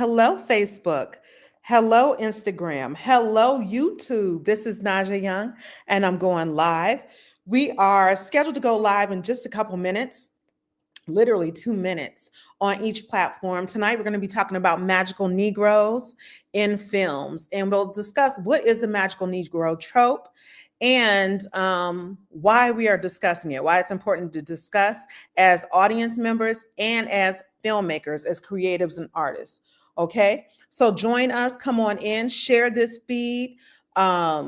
Hello, Facebook. Hello, Instagram. Hello, YouTube. This is Naja Young, and I'm going live. We are scheduled to go live in just a couple minutes, literally 2 minutes on each platform. Tonight, we're going to be talking about magical Negroes in films, and we'll discuss what is the magical Negro trope and why we are discussing it, why it's important to discuss as audience members and as filmmakers, as creatives and artists. Okay, so join us, come on in, share this feed,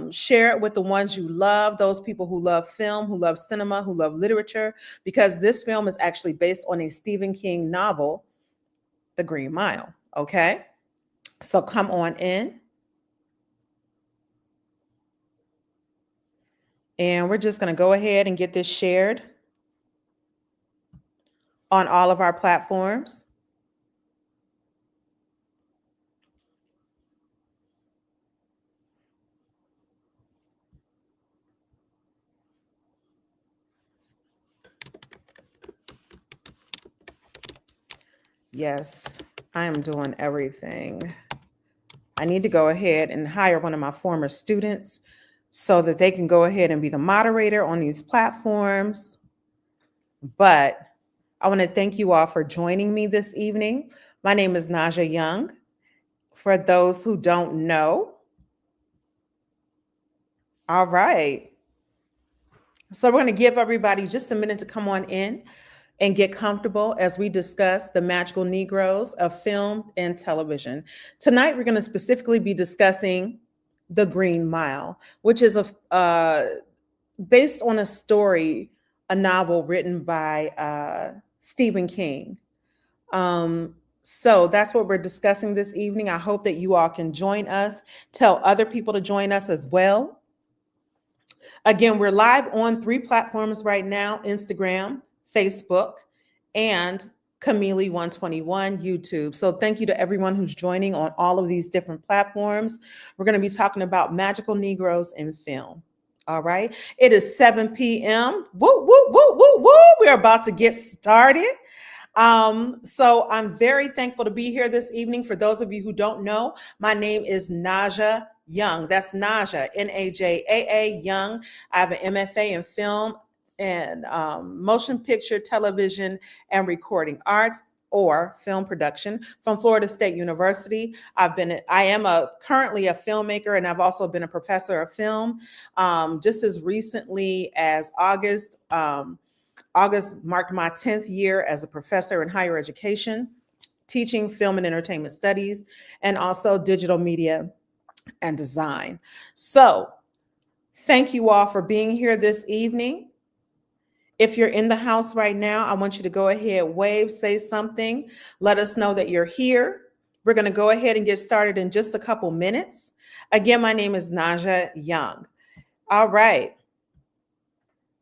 share it with the ones you love, those people who love film, who love cinema, who love literature, because this film is actually based on a Stephen King novel, The Green Mile. Okay, so come on in. And we're just going to go ahead and get this shared on all of our platforms. Yes, I am doing everything. I need to go ahead and hire one of my former students so that they can go ahead and be the moderator on these platforms. But I want to thank you all for joining me this evening. My name is Naja Young. For those who don't know, all right. So we're going to give everybody just a minute to come on in and get comfortable as we discuss the magical Negroes of film and television. Tonight, we're going to specifically be discussing The Green Mile, which is based on a story, a novel written by Stephen King. So that's what we're discussing this evening. I hope that you all can join us. Tell other people to join us as well. Again, we're live on 3 platforms right now: Instagram, Facebook, and Camille121 YouTube. So thank you to everyone who's joining on all of these different platforms. We're going to be talking about magical Negroes in film. All right. It is 7 p.m. Woo, woo, woo, woo, woo. We're about to get started. So I'm very thankful to be here this evening. For those of you who don't know, my name is Naja Young. That's Naja, Najaa Young. I have an MFA in film and motion picture, television, and recording arts, or film production, from Florida State University. I am currently a filmmaker, and I've also been a professor of film. Just as recently as August. August marked my 10th year as a professor in higher education, teaching film and entertainment studies, and also digital media and design. So thank you all for being here this evening. If you're in the house right now, I want you to go ahead, wave, say something, let us know that you're here. We're going to go ahead and get started in just a couple minutes. Again, my name is Naja Young. All right.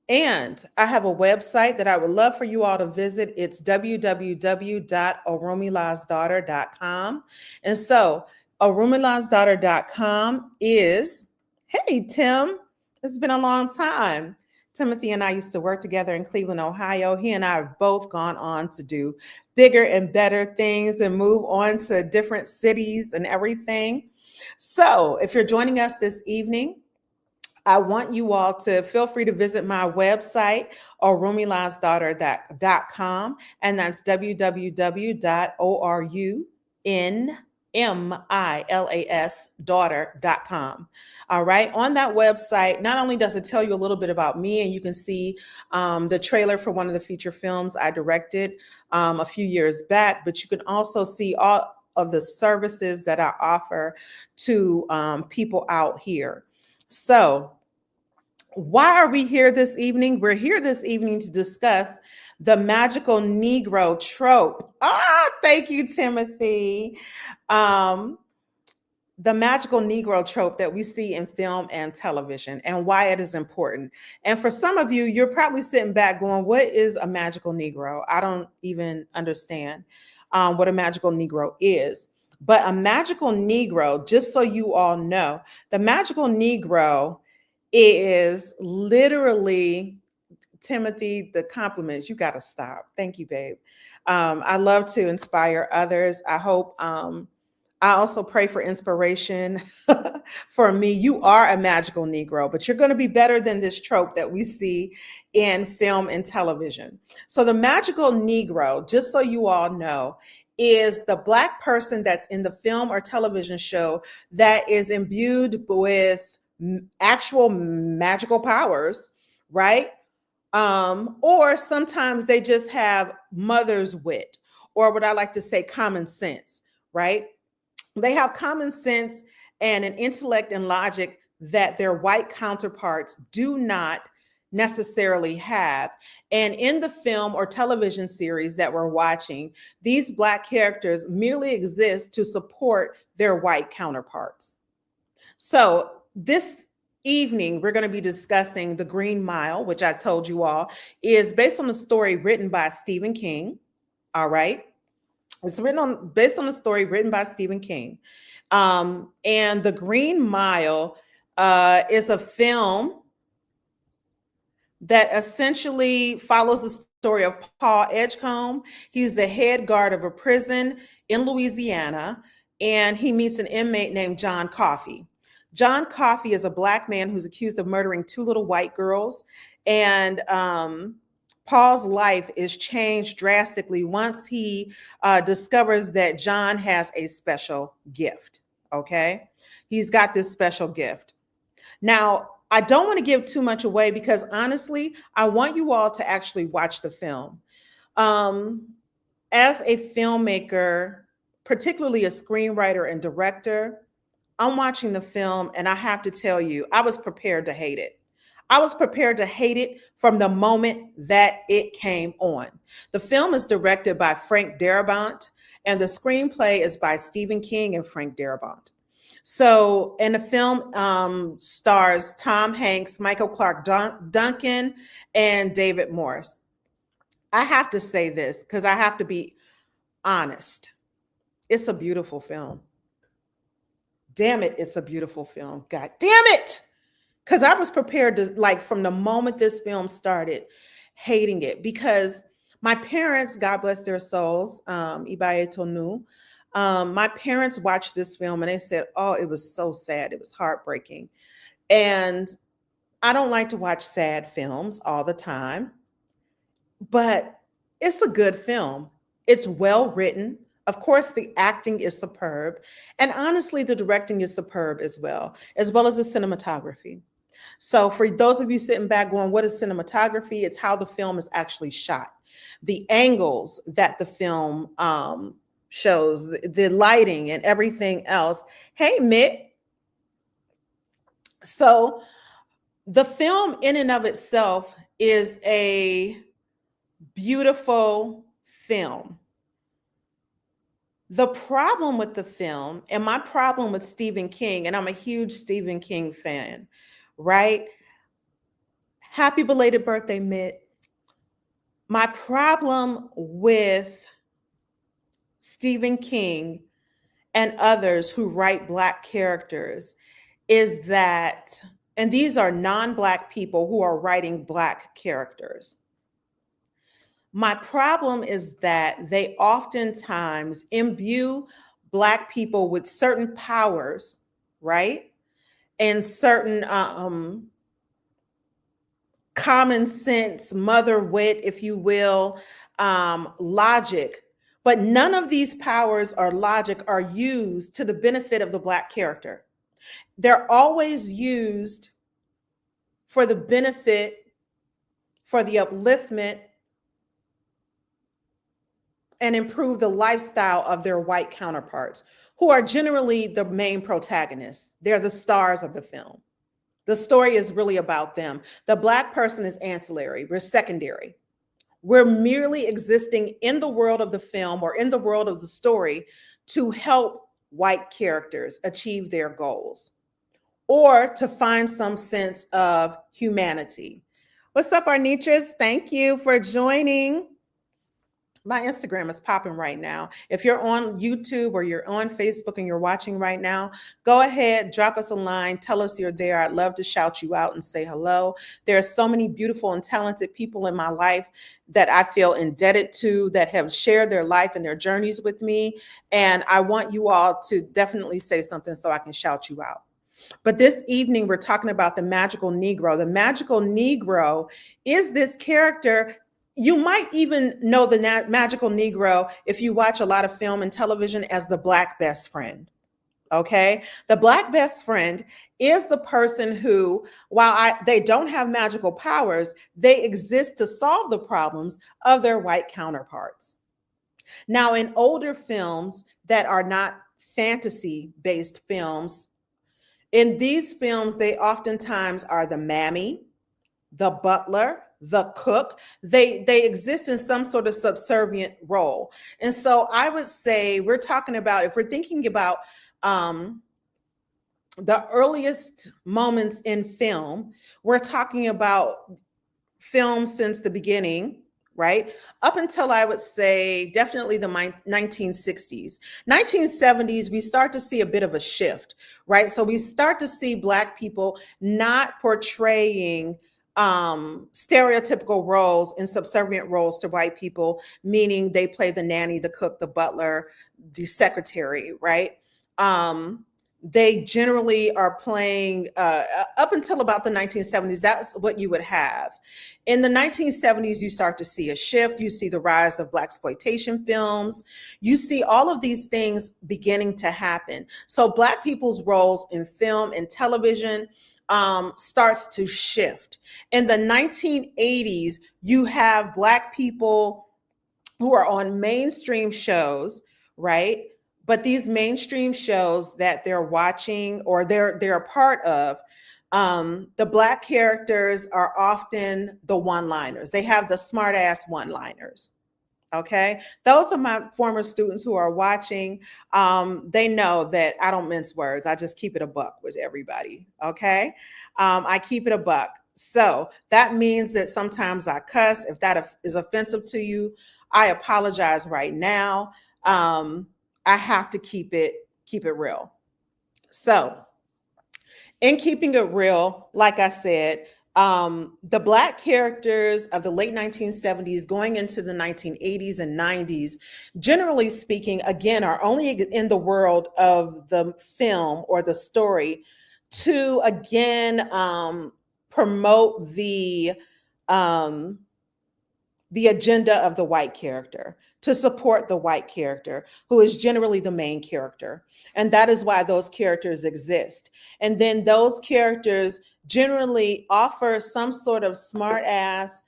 And I have a website that I would love for you all to visit. It's www.orumilasdaughter.com. And so orumilasdaughter.com is, hey, Tim, it's been a long time. Timothy and I used to work together in Cleveland, Ohio. He and I have both gone on to do bigger and better things and move on to different cities and everything. So if you're joining us this evening, I want you all to feel free to visit my website, orumilasdaughter.com, and that's www.orumilasdaughter.com. All right. On that website, not only does it tell you a little bit about me, and you can see the trailer for one of the feature films I directed a few years back, but you can also see all of the services that I offer to people out here. So why are we here this evening? We're here this evening to discuss the magical Negro trope. Thank you, Timothy. The magical Negro trope that we see in film and television, and why it is important. And for some of you, you're probably sitting back going, what is a magical Negro? I don't even understand what a magical Negro is. But a magical Negro, just so you all know, the magical Negro is literally, Timothy, the compliments, you got to stop. Thank you, babe. I love to inspire others. I hope I also pray for inspiration for me. You are a magical Negro, but you're going to be better than this trope that we see in film and television. So, the magical Negro, just so you all know, is the Black person that's in the film or television show that is imbued with actual magical powers, right? Or sometimes they just have mother's wit, or what I like to say, common sense, right? They have common sense and an intellect and logic that their white counterparts do not necessarily have. And in the film or television series that we're watching, these Black characters merely exist to support their white counterparts. So, this evening, we're going to be discussing The Green Mile, which I told you all is based on a story written by Stephen King. All right. It's based on a story written by Stephen King. And The Green Mile is a film that essentially follows the story of Paul Edgecomb. He's the head guard of a prison in Louisiana, and he meets an inmate named John Coffey. John Coffey is a Black man who's accused of murdering two little white girls. And Paul's life is changed drastically once he discovers that John has a special gift. Okay. He's got this special gift. Now, I don't want to give too much away because honestly, I want you all to actually watch the film. As a filmmaker, particularly a screenwriter and director, I'm watching the film and I have to tell you, I was prepared to hate it. I was prepared to hate it from the moment that it came on. The film is directed by Frank Darabont, and the screenplay is by Stephen King and Frank Darabont. So, and the film stars Tom Hanks, Michael Clarke Duncan, and David Morse. I have to say this because I have to be honest. It's a beautiful film. Damn it, it's a beautiful film. God damn it. Because I was prepared to, like, from the moment this film started, hating it. Because my parents, God bless their souls, Ibaye Tonu, my parents watched this film and they said, oh, it was so sad. It was heartbreaking. And I don't like to watch sad films all the time, but it's a good film. It's well written. Of course, the acting is superb. And honestly, the directing is superb as well as the cinematography. So for those of you sitting back going, what is cinematography? It's how the film is actually shot. The angles that the film shows, the lighting and everything else. Hey, Mick. So the film in and of itself is a beautiful film. The problem with the film, and my problem with Stephen King, and I'm a huge Stephen King fan, right? Happy belated birthday, Mitt. My problem with Stephen King and others who write Black characters is that, and these are non-Black people who are writing Black characters. My problem is that they oftentimes imbue Black people with certain powers, right? And certain common sense, mother wit, if you will, logic. But none of these powers or logic are used to the benefit of the Black character. They're always used for the benefit, for the upliftment, and improve the lifestyle of their white counterparts, who are generally the main protagonists. They're the stars of the film. The story is really about them. The Black person is ancillary. We're secondary. We're merely existing in the world of the film or in the world of the story to help white characters achieve their goals or to find some sense of humanity. What's up, Arnitras? Thank you for joining. My Instagram is popping right now. If you're on YouTube or you're on Facebook and you're watching right now, go ahead, drop us a line, tell us you're there. I'd love to shout you out and say hello. There are so many beautiful and talented people in my life that I feel indebted to, that have shared their life and their journeys with me. And I want you all to definitely say something so I can shout you out. But this evening, we're talking about the magical Negro. The magical Negro is this character. You might even know the magical Negro if you watch a lot of film and television as the Black best friend. Okay. The Black best friend is the person who, while they don't have magical powers, they exist to solve the problems of their white counterparts. Now, in older films that are not fantasy based films, in these films, they oftentimes are the mammy, the butler, the cook. They exist in some sort of subservient role. And so I would say we're talking about, if we're thinking about the earliest moments in film, we're talking about film since the beginning, right? Up until I would say definitely the 1960s. 1970s, we start to see a bit of a shift, right? So we start to see Black people not portraying stereotypical roles and subservient roles to white people, meaning they play the nanny, the cook, the butler, the secretary, right? They generally are playing, up until about the 1970s, that's what you would have. In the 1970s, you start to see a shift. You see the rise of Blaxploitation films. You see all of these things beginning to happen. So Black people's roles in film and television starts to shift. In the 1980s, you have Black people who are on mainstream shows, right? But these mainstream shows that they're watching or they're a part of, the Black characters are often the one-liners. They have the smart-ass one-liners. Okay, those are my former students who are watching. They know that I don't mince words. I just keep it a buck with everybody. Okay, I keep it a buck. So that means that sometimes I cuss. If that is offensive to you, I apologize right now. I have to keep it real. So in keeping it real, like I said, the Black characters of the late 1970s going into the 1980s and 90s, generally speaking, again, are only in the world of the film or the story to, again, promote the agenda of the white character, to support the white character, who is generally the main character. And that is why those characters exist. And then those characters generally offer some sort of smart ass,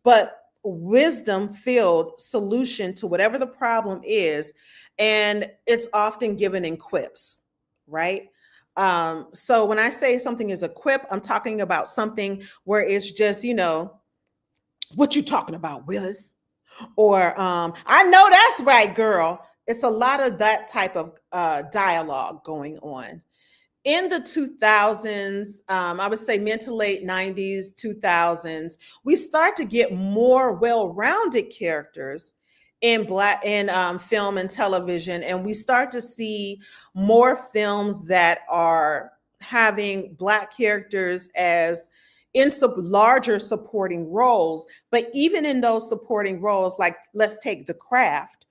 but wisdom filled solution to whatever the problem is. And it's often given in quips, right? So when I say something is a quip, I'm talking about something where it's just, what you talking about, Willis? Or I know that's right, girl. It's a lot of that type of dialogue going on. In the 2000s, I would say mid to late 90s, 2000s, we start to get more well-rounded characters in film and television, and we start to see more films that are having Black characters as in larger supporting roles. But even in those supporting roles, like let's take The Craft,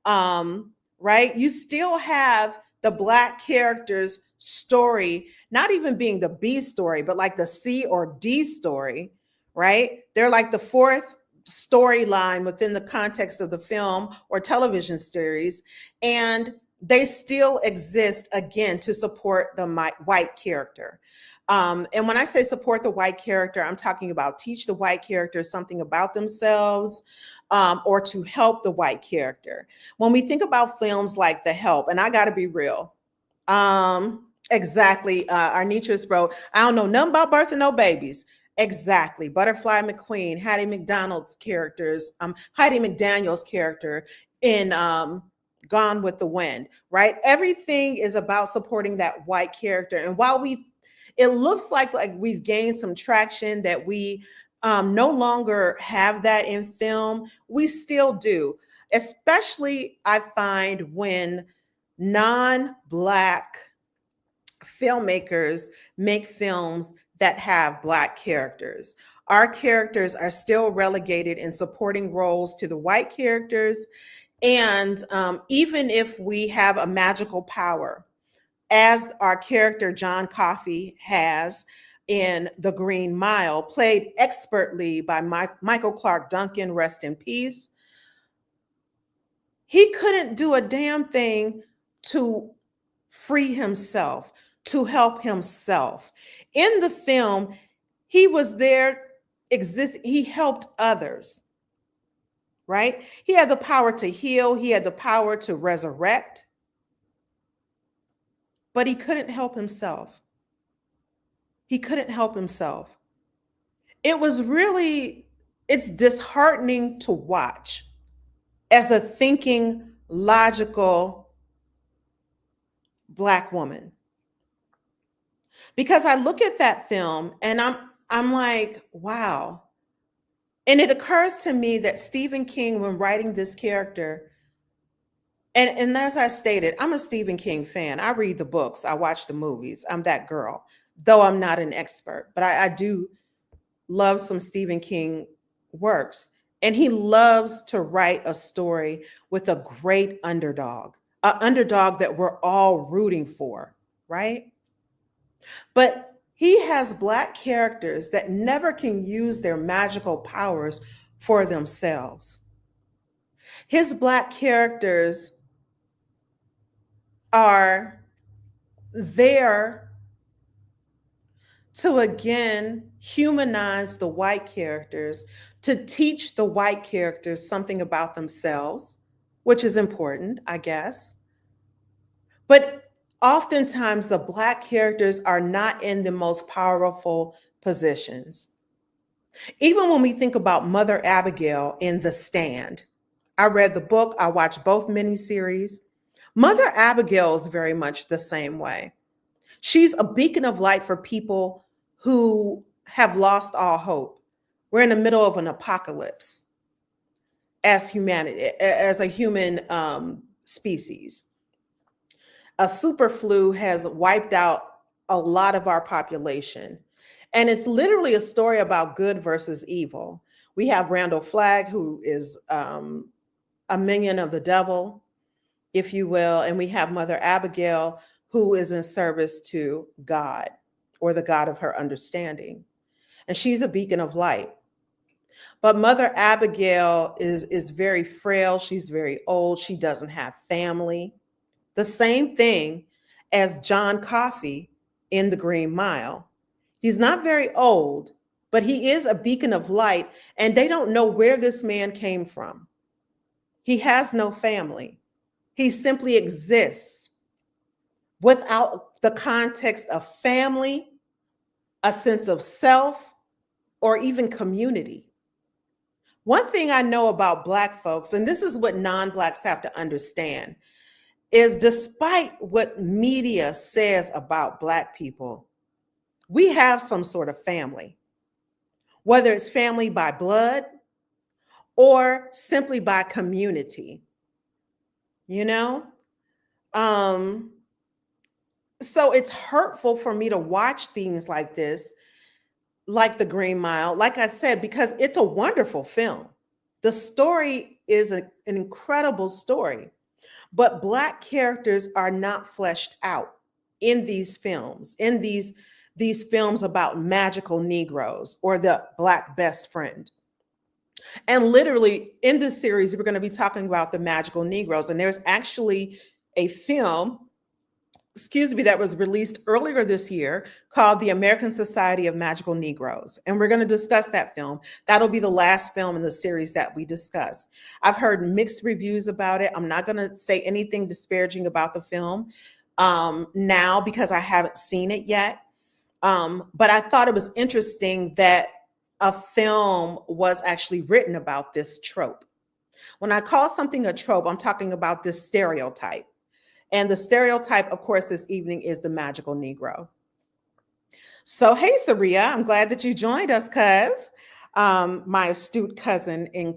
right? You still have the Black character's story, not even being the B story, but like the C or D story, right? They're like the fourth storyline within the context of the film or television series. And they still exist, again, to support the white character. And when I say support the white character, I'm talking about teach the white character something about themselves, or to help the white character. When we think about films like The Help, and I got to be real, exactly, Arnitris wrote, I don't know nothing about birthing no babies. Exactly. Butterfly McQueen, Hattie McDaniel's character in Gone with the Wind, right? Everything is about supporting that white character. And while it looks like we've gained some traction, that we no longer have that in film, we still do. especially I find when non-Black filmmakers make films that have Black characters. Our characters are still relegated in supporting roles to the white characters. And even if we have a magical power, as our character John Coffey has in The Green Mile, played expertly by Michael Clarke Duncan, rest in peace, he couldn't do a damn thing to free himself, to help himself. In the film, he was there, he helped others, right? He had the power to heal, he had the power to resurrect, but he couldn't help himself. He couldn't help himself. It's disheartening to watch as a thinking, logical Black woman. Because I look at that film and I'm like, wow. And it occurs to me that Stephen King, when writing this character, and as I stated, I'm a Stephen King fan. I read the books, I watch the movies. I'm that girl, though I'm not an expert, but I do love some Stephen King works. And he loves to write a story with a great underdog, an underdog that we're all rooting for, right? But he has Black characters that never can use their magical powers for themselves. His Black characters are there to again humanize the white characters, to teach the white characters something about themselves, which is important, I guess. But oftentimes the Black characters are not in the most powerful positions. Even when we think about Mother Abigail in The Stand, I read the book, I watched both miniseries. Mother Abigail is very much the same way. She's a beacon of light for people who have lost all hope. We're in the middle of an apocalypse as humanity, as a human species. A super flu has wiped out a lot of our population. And it's literally a story about good versus evil. We have Randall Flagg, who is a minion of the devil, if you will. And we have Mother Abigail, who is in service to God, or the God of her understanding. And she's a beacon of light. But Mother Abigail is very frail. She's very old. She doesn't have family. The same thing as John Coffey in The Green Mile. He's not very old, but he is a beacon of light, and they don't know where this man came from. He has no family. He simply exists without the context of family, a sense of self, or even community. One thing I know about Black folks, and this is what non-Blacks have to understand, is despite what media says about Black people, we have some sort of family, whether it's family by blood or simply by community, you know? So it's hurtful for me to watch things like this, like The Green Mile, like I said, because it's a wonderful film. The story is an incredible story, but Black characters are not fleshed out in these films, in these films about magical Negroes or the Black best friend. And literally in this series, we're going to be talking about the magical Negroes. And there's actually a film, that was released earlier this year called The American Society of Magical Negroes. And we're going to discuss that film. That'll be the last film in the series that we discuss. I've heard mixed reviews about it. I'm not going to say anything disparaging about the film now because I haven't seen it yet. But I thought it was interesting that a film was actually written about this trope. When I call something a trope, I'm talking about this stereotype. And the stereotype, of course, this evening is the magical Negro. So, hey, Saria, I'm glad that you joined us, cuz. my astute cousin in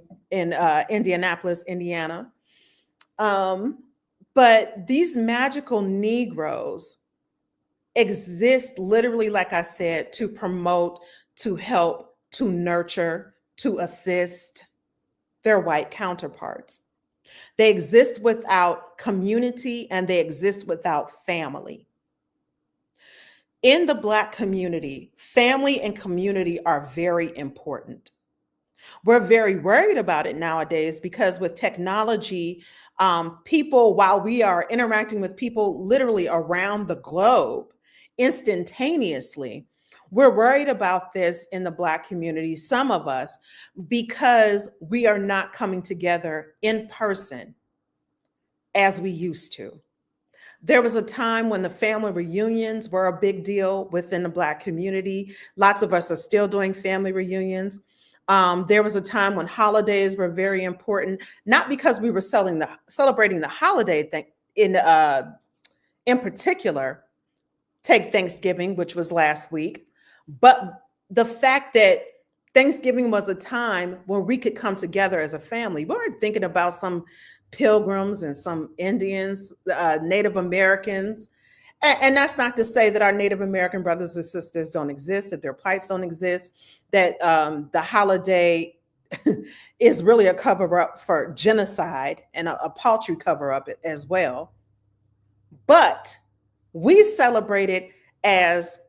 Indianapolis, Indiana. But these magical Negroes exist literally, like I said, to promote, to help, to nurture, to assist their white counterparts. They exist without community and they exist without family. In the Black community, family and community are very important. We're very worried about it nowadays because with technology, people, while we are interacting with people literally around the globe instantaneously, we're worried about this in the Black community, some of us, because we are not coming together in person as we used to. There was a time when the family reunions were a big deal within the Black community. Lots of us are still doing family reunions. There was a time when holidays were very important, not because we were celebrating the holiday thing in particular. Take Thanksgiving, which was last week, but the fact that Thanksgiving was a time when we could come together as a family. We weren't thinking about some pilgrims and some Indians, Native Americans. And that's not to say that our Native American brothers and sisters don't exist, that their plights don't exist, that the holiday is really a cover up for genocide and a paltry cover up as well. But we celebrate it as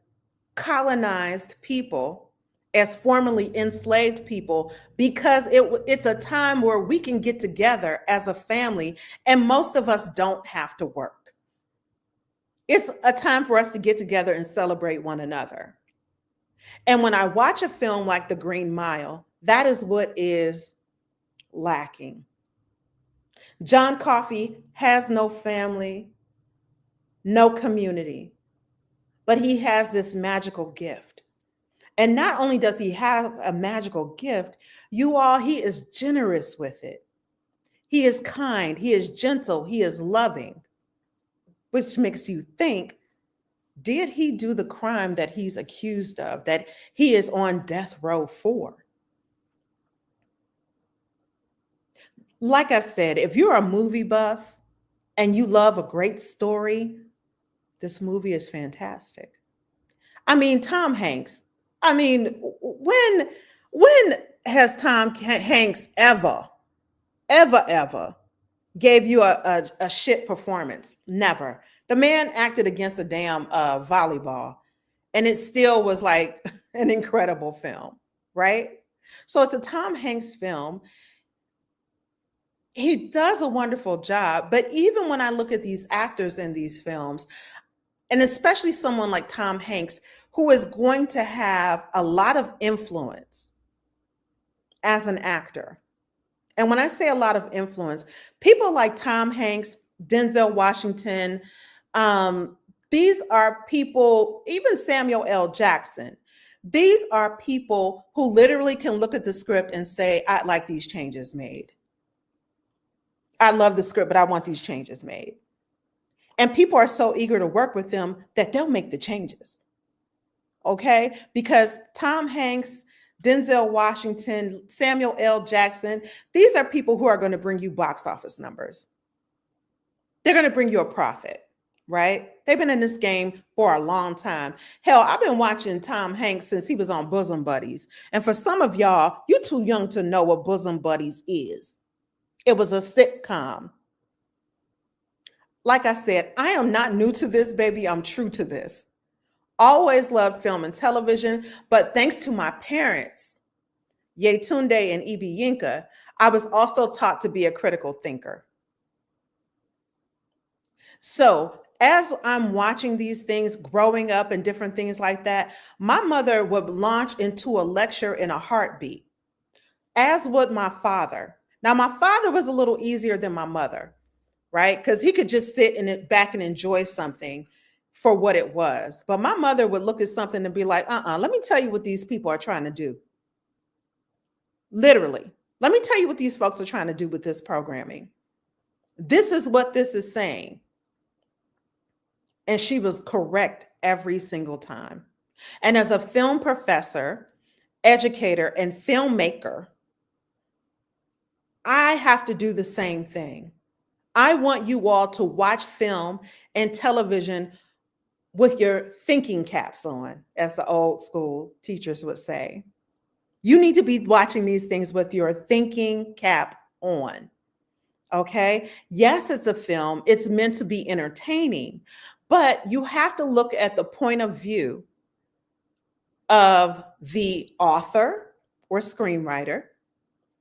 colonized people, as formerly enslaved people, because it's a time where we can get together as a family and most of us don't have to work. It's a time for us to get together and celebrate one another. And when I watch a film like The Green Mile, that is what is lacking. John Coffey has no family, no community, but he has this magical gift. And not only does he have a magical gift, he is generous with it. He is kind, he is gentle, he is loving, which makes you think, did he do the crime that he's accused of, that he is on death row for? Like I said, if you're a movie buff and you love a great story, this movie is fantastic. I mean, Tom Hanks. I mean, when has Tom Hanks ever gave you a shit performance? Never. The man acted against a damn volleyball, and it still was like an incredible film, right? So it's a Tom Hanks film. He does a wonderful job, but even when I look at these actors in these films, and especially someone like Tom Hanks, who is going to have a lot of influence as an actor. And when I say a lot of influence, people like Tom Hanks, Denzel Washington, these are people, even Samuel L. Jackson, these are people who literally can look at the script and say, I'd like these changes made. I love the script, but I want these changes made. And people are so eager to work with them that they'll make the changes. Okay? Because Tom Hanks, Denzel Washington, Samuel L. Jackson, these are people who are going to bring you box office numbers. They're going to bring you a profit, right? They've been in this game for a long time. Hell, I've been watching Tom Hanks since he was on Bosom Buddies. And for some of y'all, you're too young to know what Bosom Buddies is. It was a sitcom. Like I said, I am not new to this, baby. I'm true to this. Always loved film and television, but thanks to my parents, Yetunde and Ibi Yinka, I was also taught to be a critical thinker. So as I'm watching these things, growing up and different things like that, my mother would launch into a lecture in a heartbeat, as would my father. Now, my father was a little easier than my mother, right? Because he could just sit in it back and enjoy something for what it was. But my mother would look at something and be like, let me tell you what these people are trying to do. Literally, let me tell you what these folks are trying to do with this programming. This is what this is saying. And she was correct every single time. And as a film professor educator, and filmmaker, I have to do the same thing. I want you all to watch film and television with your thinking caps on, as the old school teachers would say. You need to be watching these things with your thinking cap on. Okay. Yes, it's a film. It's meant to be entertaining, but you have to look at the point of view of the author or screenwriter,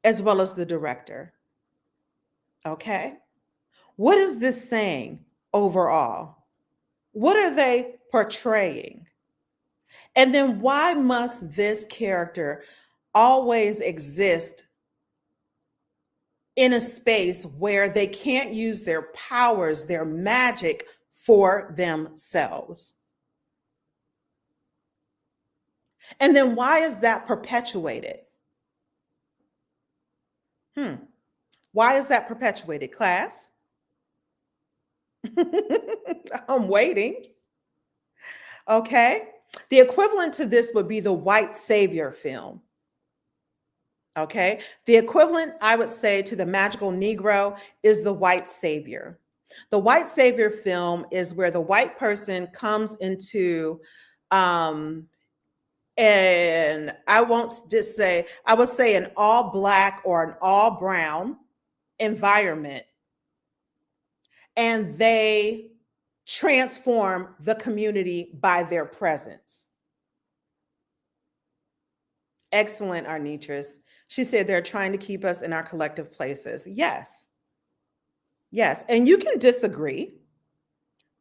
as well as the director. Okay. What is this saying overall? What are they portraying? And then why must this character always exist in a space where they can't use their powers, their magic for themselves? And then why is that perpetuated? Why is that perpetuated, class? I'm waiting. Okay. The equivalent to this would be the white savior film. Okay. The equivalent, I would say, to the magical Negro is the white savior. The white savior film is where the white person comes into, and I won't just say, I would say an all black or an all brown environment, and they transform the community by their presence. Excellent, Arnitris. She said they're trying to keep us in our collective places. Yes. Yes. And you can disagree,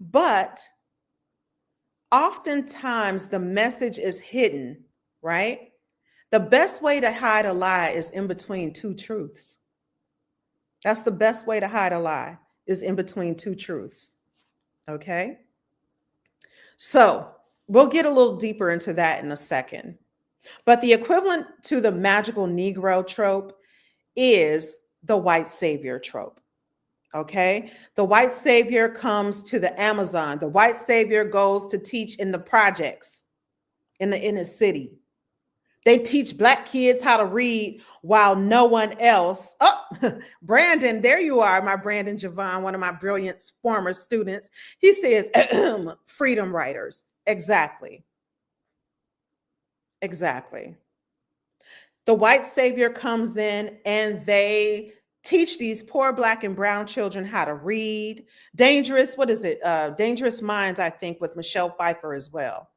but oftentimes the message is hidden, right? The best way to hide a lie is in between two truths. That's the best way to hide a lie, is in between two truths. Okay. So we'll get a little deeper into that in a second. But the equivalent to the magical Negro trope is the white savior trope. Okay. The white savior comes to the Amazon. The white savior goes to teach in the projects in the inner city. They teach Black kids how to read while no one else. Oh, Brandon, there you are, my Brandon Javon, one of my brilliant former students. He says, freedom writers. Exactly. Exactly. The white savior comes in and they teach these poor Black and brown children how to read. Dangerous, what is it? Dangerous Minds, I think, with Michelle Pfeiffer as well.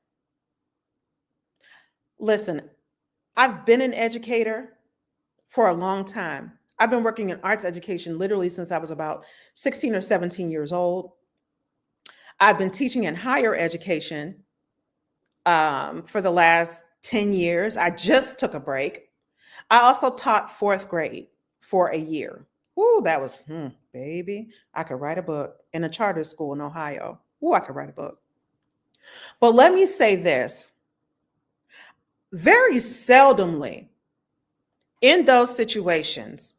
Listen, I've been an educator for a long time. I've been working in arts education literally since I was about 16 or 17 years old. I've been teaching in higher education for the last 10 years. I just took a break. I also taught fourth grade for a year. Ooh, that was, baby, I could write a book in a charter school in Ohio. Ooh, I could write a book. But let me say this. Very seldomly in those situations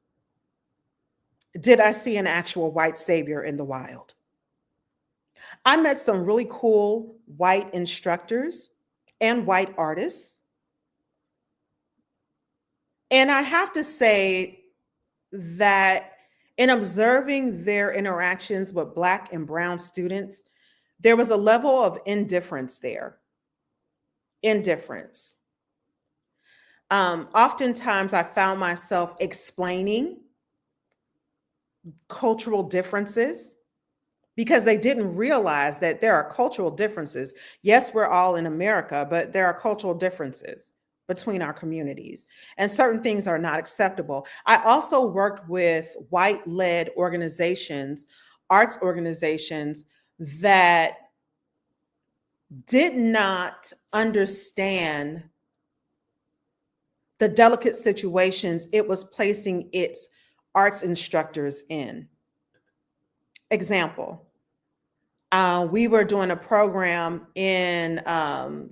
did I see an actual white savior in the wild. I met some really cool white instructors and white artists. And I have to say that in observing their interactions with Black and brown students, there was a level of indifference there. Indifference. Oftentimes I found myself explaining cultural differences because they didn't realize that there are cultural differences. Yes, we're all in America, but there are cultural differences between our communities, and certain things are not acceptable. I also worked with white-led organizations, arts organizations that did not understand the delicate situations it was placing its arts instructors in. Example, we were doing a program in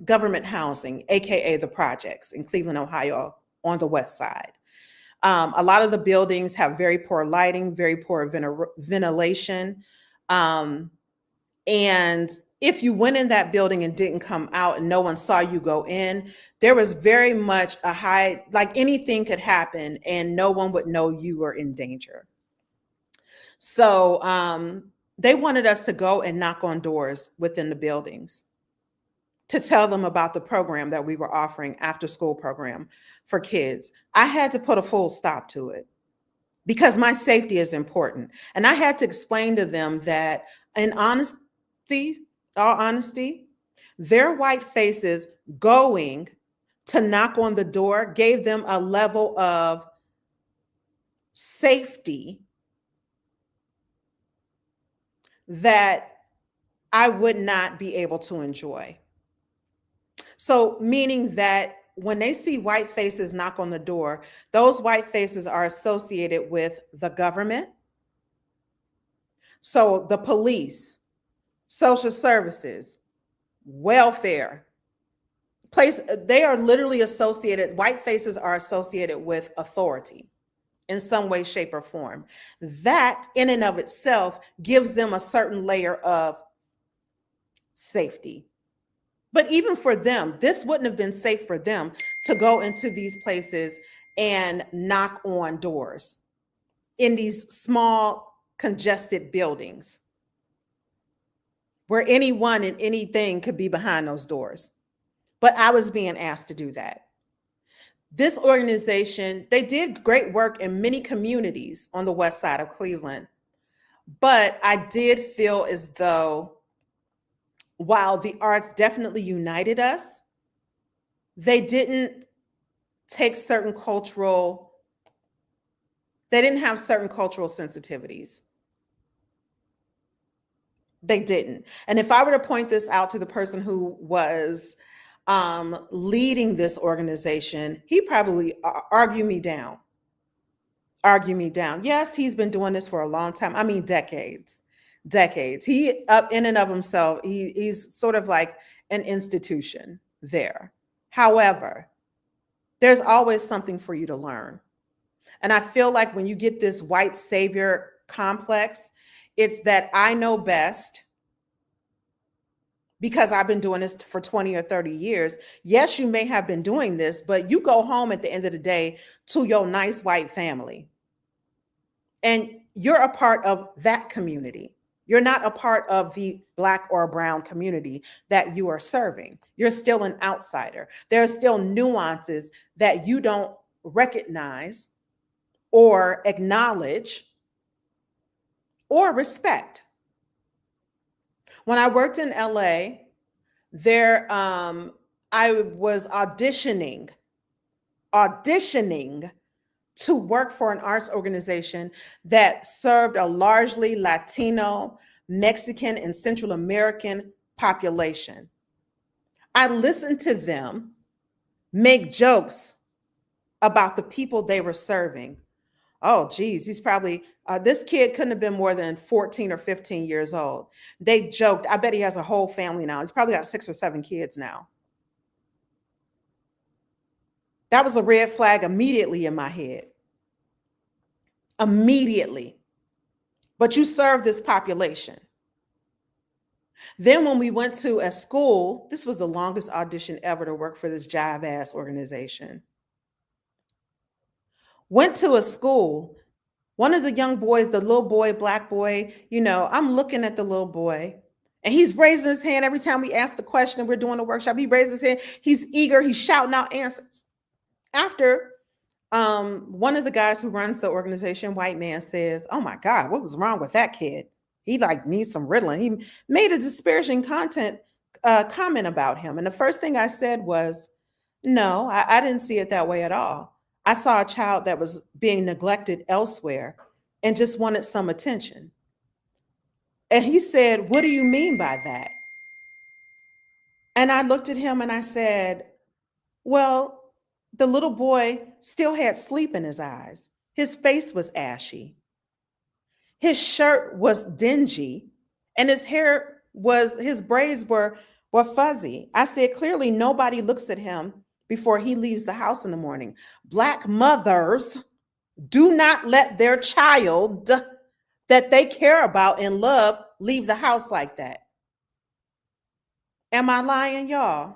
government housing, AKA the projects in Cleveland, Ohio, on the west side. A lot of the buildings have very poor lighting, very poor ventilation. And if you went in that building and didn't come out and no one saw you go in, there was very much a high, like anything could happen and no one would know you were in danger. So they wanted us to go and knock on doors within the buildings to tell them about the program that we were offering, after school program for kids. I had to put a full stop to it because my safety is important. And I had to explain to them that in honesty, all honesty, their white faces going to knock on the door gave them a level of safety that I would not be able to enjoy. So, meaning that when they see white faces knock on the door, those white faces are associated with the government. So, the police, social services, welfare, they are literally associated, white faces are associated with authority in some way, shape, or form. That in and of itself gives them a certain layer of safety. But even for them, this wouldn't have been safe for them to go into these places and knock on doors in these small, congested buildings where anyone and anything could be behind those doors. But I was being asked to do that. This organization, they did great work in many communities on the west side of Cleveland. But I did feel as though while the arts definitely united us, they didn't take certain cultural, they didn't have certain cultural sensitivities. They didn't. And if I were to point this out to the person who was leading this organization, he probably argue me down. Yes, he's been doing this for a long time. I mean, decades. He up in and of himself, he's sort of like an institution there. However, there's always something for you to learn. And I feel like when you get this white savior complex, it's that I know best because I've been doing this for 20 or 30 years. Yes, you may have been doing this, but you go home at the end of the day to your nice white family. And you're a part of that community. You're not a part of the Black or brown community that you are serving. You're still an outsider. There are still nuances that you don't recognize or acknowledge or respect. When I worked in LA, I was auditioning to work for an arts organization that served a largely Latino, Mexican, and Central American population. I listened to them make jokes about the people they were serving. Oh, geez, he's probably, this kid couldn't have been more than 14 or 15 years old. They joked, I bet he has a whole family now. He's probably got 6 or 7 kids now. That was a red flag immediately in my head. Immediately. But you serve this population. Then when we went to a school, this was the longest audition ever to work for this jive ass organization. Went to a school, one of the young boys, the little boy, Black boy, I'm looking at the little boy and he's raising his hand every time we ask the question and we're doing a workshop. He raises his hand, he's eager, he's shouting out answers. After one of the guys who runs the organization, white man, says, "Oh my God, what was wrong with that kid? He needs some riddling." He made a disparaging comment about him. And the first thing I said was, no, I didn't see it that way at all. I saw a child that was being neglected elsewhere and just wanted some attention. And he said, "What do you mean by that?" And I looked at him and I said, well, the little boy still had sleep in his eyes. His face was ashy. His shirt was dingy and his braids were fuzzy. I said, clearly nobody looks at him before he leaves the house in the morning. Black mothers do not let their child that they care about and love leave the house like that. Am I lying, y'all?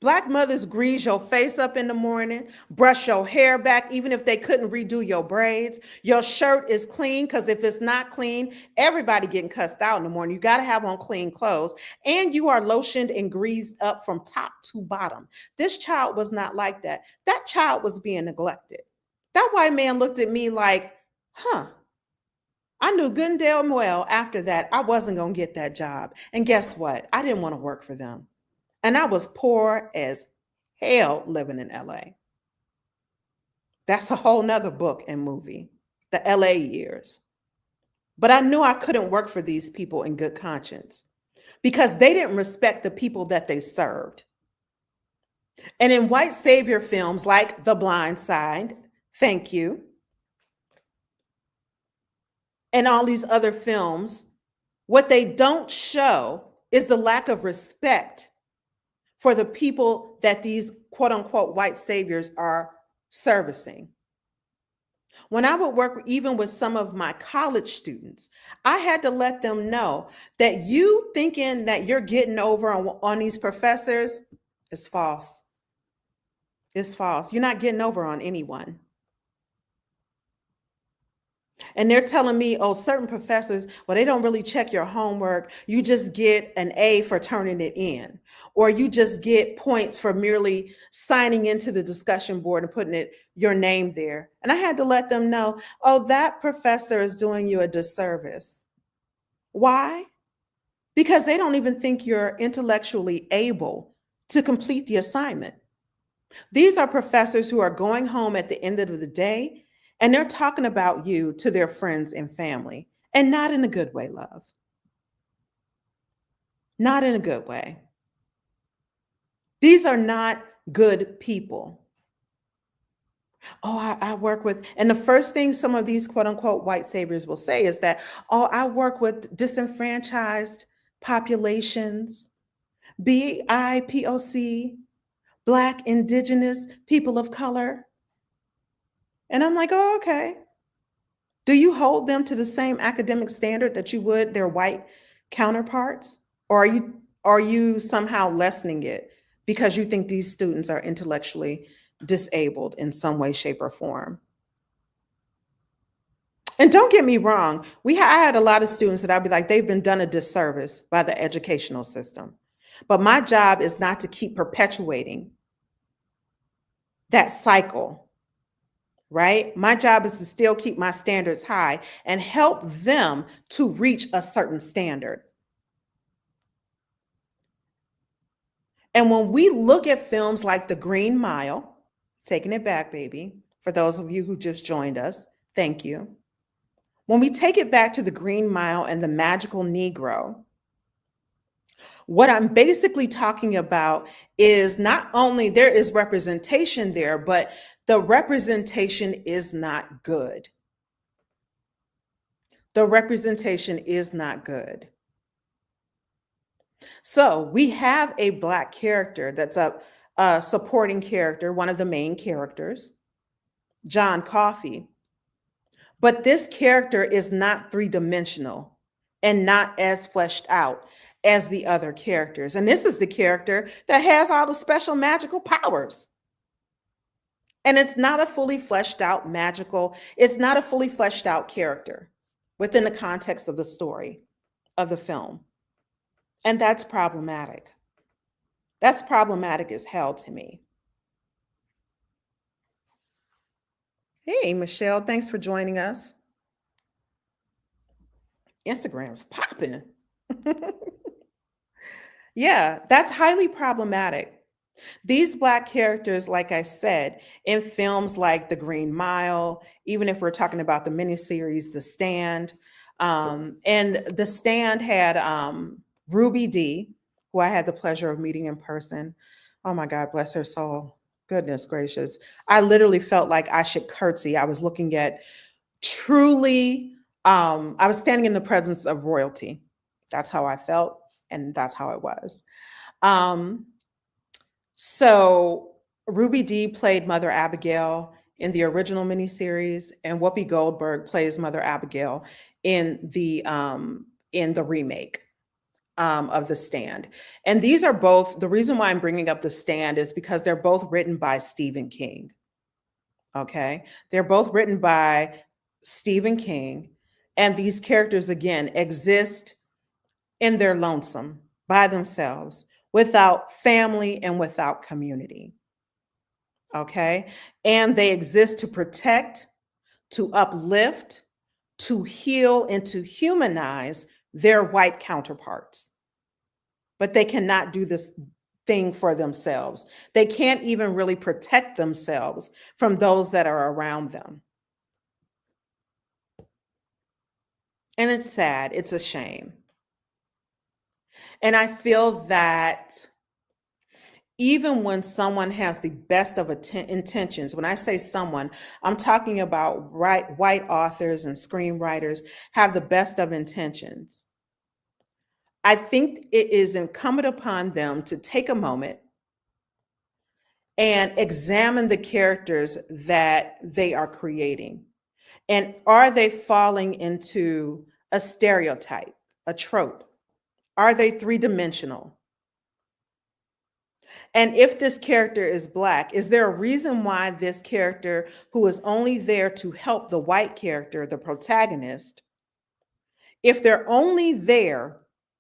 Black mothers grease your face up in the morning, brush your hair back, even if they couldn't redo your braids. Your shirt is clean because if it's not clean, everybody getting cussed out in the morning. You got to have on clean clothes. And you are lotioned and greased up from top to bottom. This child was not like that. That child was being neglected. That white man looked at me like, huh. I knew good and damn well after that I wasn't going to get that job. And guess what? I didn't want to work for them. And I was poor as hell living in LA. That's a whole nother book and movie, the LA years. But I knew I couldn't work for these people in good conscience because they didn't respect the people that they served. And in white savior films like The Blind Side, thank you, and all these other films, what they don't show is the lack of respect for the people that these quote unquote white saviors are servicing. When I would work even with some of my college students, I had to let them know that you thinking that you're getting over on these professors is false. It's false. You're not getting over on anyone. And they're telling me, oh, certain professors, well, they don't really check your homework. You just get an A for turning it in, or you just get points for merely signing into the discussion board and putting your name there. And I had to let them know, oh, that professor is doing you a disservice. Why? Because they don't even think you're intellectually able to complete the assignment. These are professors who are going home at the end of the day and they're talking about you to their friends and family, and not in a good way, love. Not in a good way. These are not good people. Oh, I work with, and the first thing some of these quote unquote white saviors will say is that, oh, I work with disenfranchised populations, BIPOC, Black, Indigenous, people of color. And I'm like, oh, okay. Do you hold them to the same academic standard that you would their white counterparts? Or are you somehow lessening it because you think these students are intellectually disabled in some way, shape, or form? And don't get me wrong, I had a lot of students that I'd be like, they've been done a disservice by the educational system. But my job is not to keep perpetuating that cycle, right? My job is to still keep my standards high and help them to reach a certain standard. And when we look at films like The Green Mile, taking it back, baby, for those of you who just joined us, thank you. When we take it back to The Green Mile and the magical Negro, what I'm basically talking about is not only there is representation there, but the representation is not good. The representation is not good. So we have a Black character that's a supporting character, one of the main characters, John Coffey. But this character is not three-dimensional and not as fleshed out as the other characters. And this is the character that has all the special magical powers. And it's not a fully fleshed out it's not a fully fleshed out character within the context of the story of the film. And that's problematic. That's problematic as hell to me. Hey, Michelle, thanks for joining us. Instagram's popping. Yeah, that's highly problematic. These Black characters, like I said, in films like The Green Mile, even if we're talking about the miniseries The Stand, and The Stand had Ruby Dee, who I had the pleasure of meeting in person. Oh my God, bless her soul. Goodness gracious. I literally felt like I should curtsy. I was looking at truly, I was standing in the presence of royalty. That's how I felt, and that's how it was. So Ruby Dee played Mother Abigail in the original miniseries, and Whoopi Goldberg plays Mother Abigail in the remake. of The Stand. And these are both, the reason why I'm bringing up The Stand is because they're both written by Stephen King. Okay. They're both written by Stephen King. And these characters, again, exist in their lonesome by themselves without family and without community. Okay. And they exist to protect, to uplift, to heal, and to humanize their white counterparts. But they cannot do this thing for themselves. They can't even really protect themselves from those that are around them. And it's sad. It's a shame. And I feel that even when someone has the best of intentions, when I say someone, I'm talking about white authors and screenwriters have the best of intentions. I think it is incumbent upon them to take a moment and examine the characters that they are creating. And are they falling into a stereotype, a trope? Are they three-dimensional? And if this character is Black, is there a reason why this character, who is only there to help the white character, the protagonist, if they're only there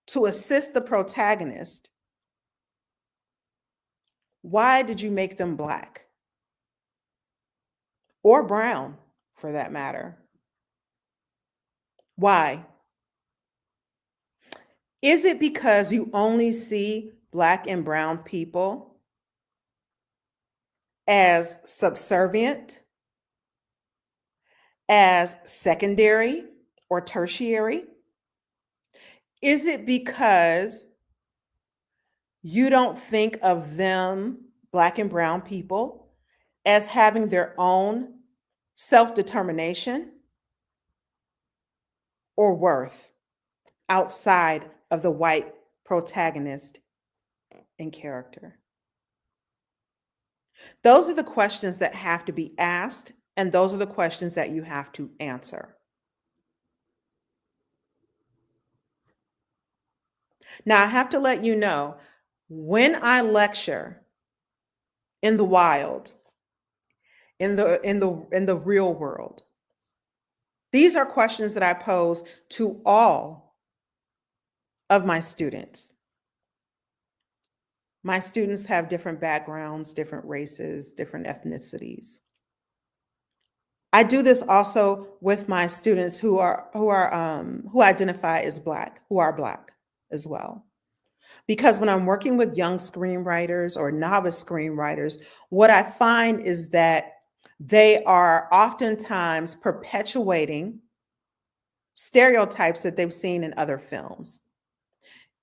to assist the protagonist, why did you make them Black? Or brown, for that matter? Why? Is it because you only see Black and brown people as subservient, as secondary or tertiary? Is it because you don't think of them, Black and brown people, as having their own self-determination or worth outside of the white protagonist and character? Those are the questions that have to be asked, and those are the questions that you have to answer. Now, I have to let you know, when I lecture in the wild, in the real world, these are questions that I pose to all of my students. My students have different backgrounds, different races, different ethnicities. I do this also with my students who identify as Black, who are Black as well. Because when I'm working with young screenwriters or novice screenwriters, what I find is that they are oftentimes perpetuating stereotypes that they've seen in other films.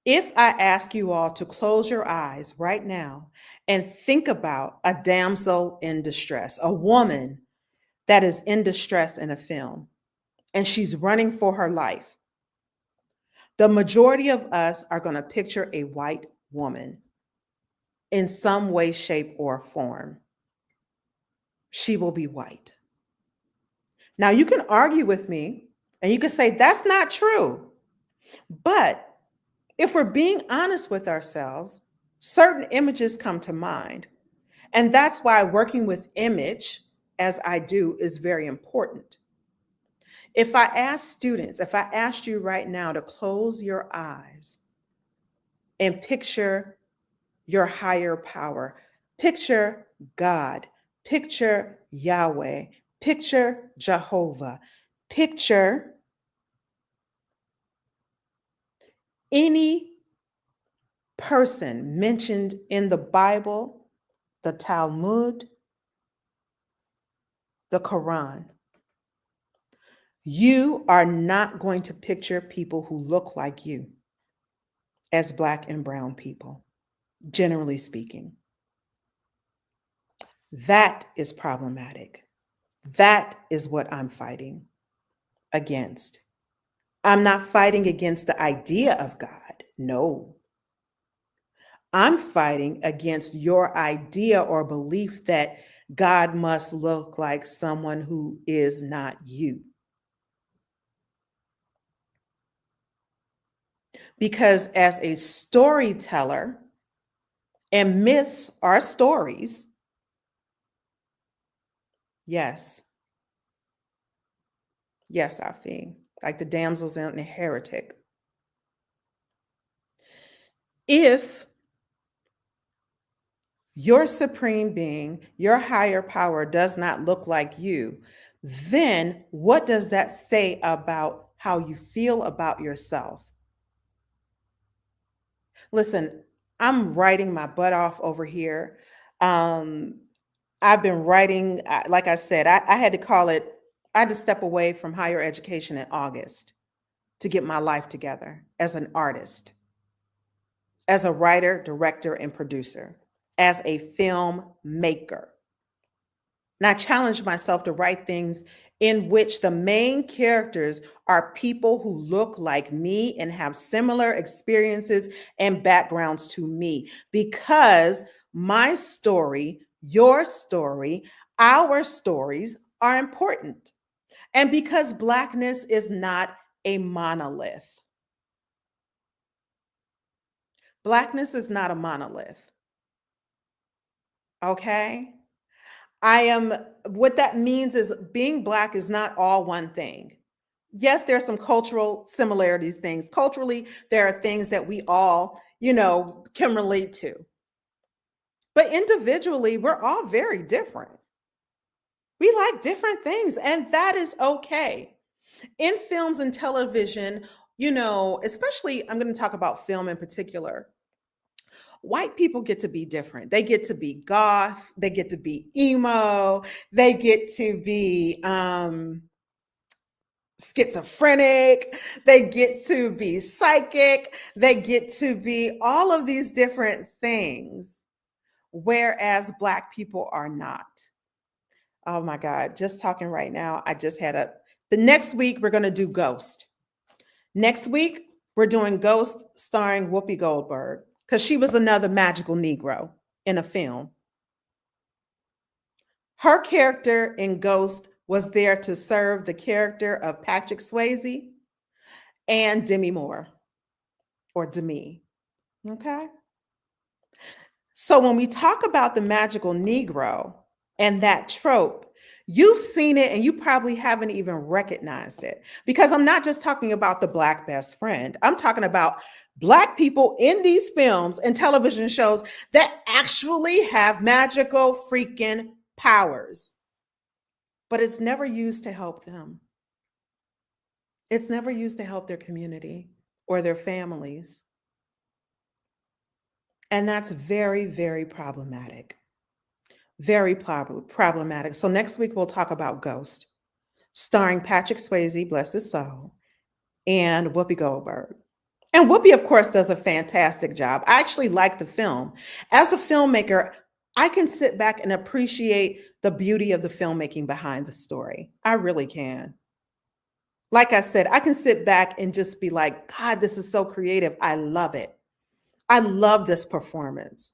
If I ask you all to close your eyes right now and think about a damsel in distress, a woman that is in distress in a film, and she's running for her life, the majority of us are going to picture a white woman in some way, shape, or form. She will be white. Now, you can argue with me and you can say that's not true. But if we're being honest with ourselves, certain images come to mind. And that's why working with image, as I do, is very important. If I asked you right now to close your eyes and picture your higher power, picture God, picture Yahweh, picture Jehovah, picture any person mentioned in the Bible, the Talmud, the Quran. You are not going to picture people who look like you as Black and brown people, generally speaking. That is problematic. That is what I'm fighting against. I'm not fighting against the idea of God. No. I'm fighting against your idea or belief that God must look like someone who is not you. Because as a storyteller, and myths are stories, yes, yes, Afi, like the damsels and the heretic. If your supreme being, your higher power does not look like you, then what does that say about how you feel about yourself? Listen, I'm writing my butt off over here. Um, I've been writing, like I said, I had to call it, I had to step away from higher education in August to get my life together as an artist, as a writer, director, and producer, as a filmmaker. And I challenged myself to write things in which the main characters are people who look like me and have similar experiences and backgrounds to me, because my story, your story, our stories are important. And because Blackness is not a monolith. Blackness is not a monolith. Okay? What that means is being Black is not all one thing. Yes, there are some cultural similarities, things. Culturally, there are things that we all, can relate to. But individually, we're all very different. We like different things, and that is okay. In films and television, especially I'm going to talk about film in particular. White people get to be different. They get to be goth, they get to be emo, they get to be schizophrenic, they get to be psychic, they get to be all of these different things, whereas Black people are not. Oh my God, just talking right now, the next week we're going to do Ghost. Next week, we're doing Ghost starring Whoopi Goldberg, because she was another magical Negro in a film. Her character in Ghost was there to serve the character of Patrick Swayze and Demi Moore, or Demi. Okay? So when we talk about the magical Negro and that trope, you've seen it and you probably haven't even recognized it, because I'm not just talking about the Black best friend. I'm talking about Black people in these films and television shows that actually have magical freaking powers. But it's never used to help them. It's never used to help their community or their families. And that's very, very problematic. Very problematic. So next week we'll talk about Ghost, starring Patrick Swayze, bless his soul, and Whoopi Goldberg. And Whoopi, of course, does a fantastic job. I actually like the film. As a filmmaker, I can sit back and appreciate the beauty of the filmmaking behind the story. I really can. Like I said, I can sit back and just be like, God, this is so creative. I love it. I love this performance.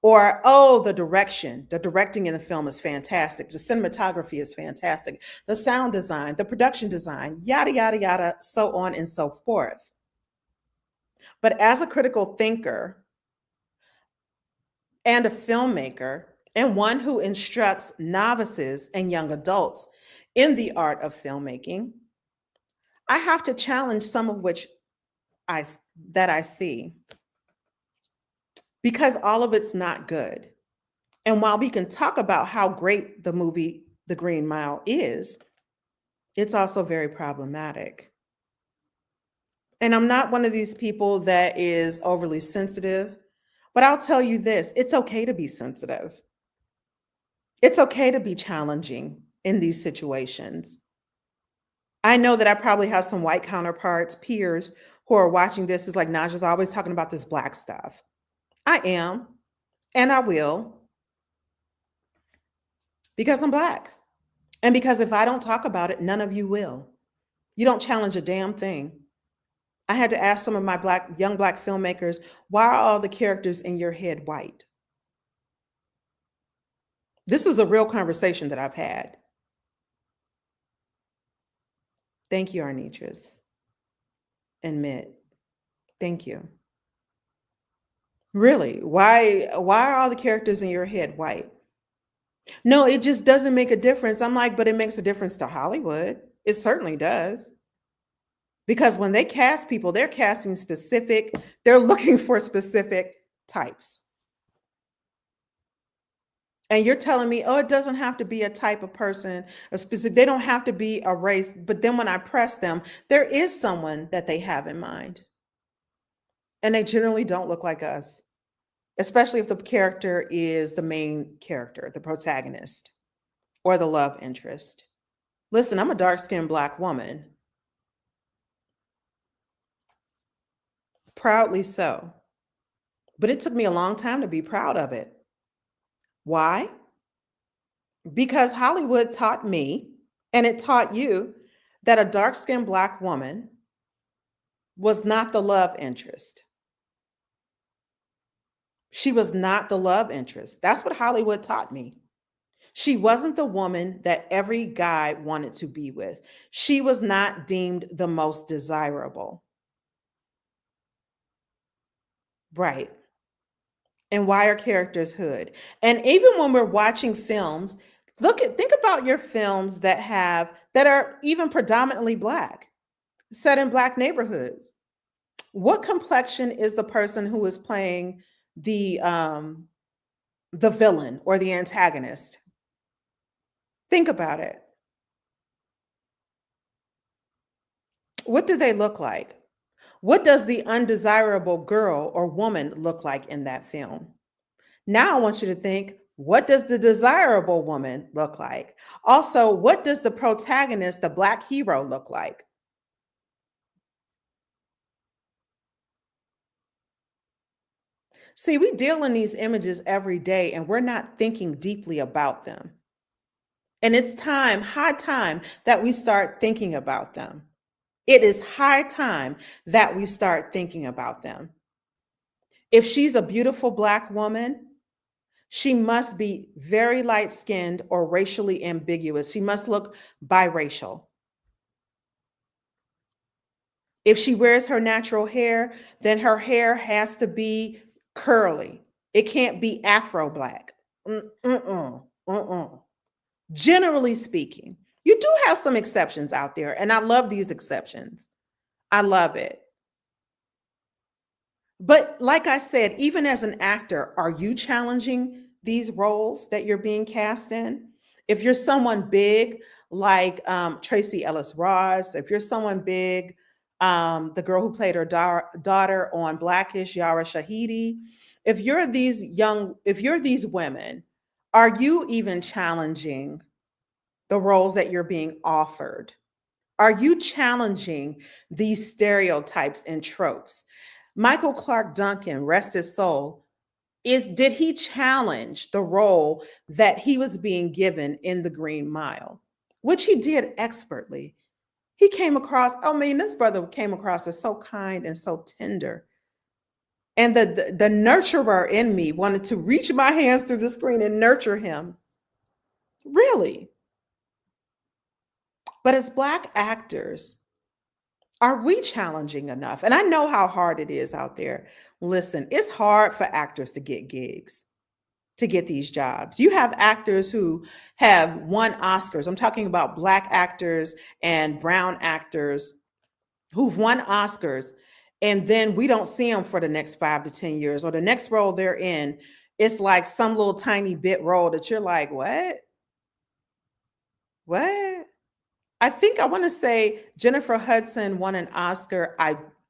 Or, oh, the directing in the film is fantastic. The cinematography is fantastic. The sound design, the production design, yada, yada, yada, so on and so forth. But as a critical thinker and a filmmaker, and one who instructs novices and young adults in the art of filmmaking, I have to challenge some of which I see, because all of it's not good. And while we can talk about how great the movie The Green Mile is, it's also very problematic. And I'm not one of these people that is overly sensitive, but I'll tell you this, it's okay to be sensitive. It's okay to be challenging in these situations. I know that I probably have some white counterparts, peers, who are watching this is like, Naja's always talking about this Black stuff. I am, and I will, because I'm Black. And because if I don't talk about it, none of you will. You don't challenge a damn thing. I had to ask some of my young Black filmmakers, why are all the characters in your head white? This is a real conversation that I've had. Thank you, Arnitras and Mitt. Thank you. Really? Why are all the characters in your head white? No, it just doesn't make a difference. I'm like, but it makes a difference to Hollywood. It certainly does. Because when they cast people, they're casting specific, they're looking for specific types. And you're telling me, oh, it doesn't have to be a type of person, a specific, they don't have to be a race. But then when I press them, there is someone that they have in mind. And they generally don't look like us, especially if the character is the main character, the protagonist, or the love interest. Listen, I'm a dark-skinned Black woman, proudly so. But it took me a long time to be proud of it. Why? Because Hollywood taught me, and it taught you, that a dark-skinned Black woman was not the love interest. She was not the love interest. That's what Hollywood taught me. She wasn't the woman that every guy wanted to be with. She was not deemed the most desirable. Right. And why are characters hood? And even when we're watching films, think about your films that are even predominantly Black, set in Black neighborhoods. What complexion is the person who is playing the villain or the antagonist? Think about it. What do they look like? What does the undesirable girl or woman look like in that film? Now I want you to think, what does the desirable woman look like? Also, what does the protagonist, the Black hero, look like? See, we deal in these images every day and we're not thinking deeply about them. And it's time, high time, that we start thinking about them. It is high time that we start thinking about them. If she's a beautiful Black woman, she must be very light skinned or racially ambiguous. She must look biracial. If she wears her natural hair, then her hair has to be curly. It can't be Afro Black. Generally speaking, you do have some exceptions out there, and I love these exceptions. I love it. But like I said, even as an actor, are you challenging these roles that you're being cast in? If you're someone big like Tracy Ellis Ross, if you're someone big, the girl who played her daughter on Blackish, Yara Shahidi, if you're these women, are you even challenging the roles that you're being offered? Are you challenging these stereotypes and tropes? Michael Clarke Duncan, rest his soul, did he challenge the role that he was being given in the Green Mile, which he did expertly. He came across, I mean, this brother came across as so kind and so tender. And the nurturer in me wanted to reach my hands through the screen and nurture him. Really. But as Black actors, are we challenging enough? And I know how hard it is out there. Listen, it's hard for actors to get gigs, to get these jobs. You have actors who have won Oscars. I'm talking about Black actors and brown actors who've won Oscars, and then we don't see them for the next 5 to 10 years, or the next role they're in, it's like some little tiny bit role that you're like, what? What? I think I want to say Jennifer Hudson won an Oscar.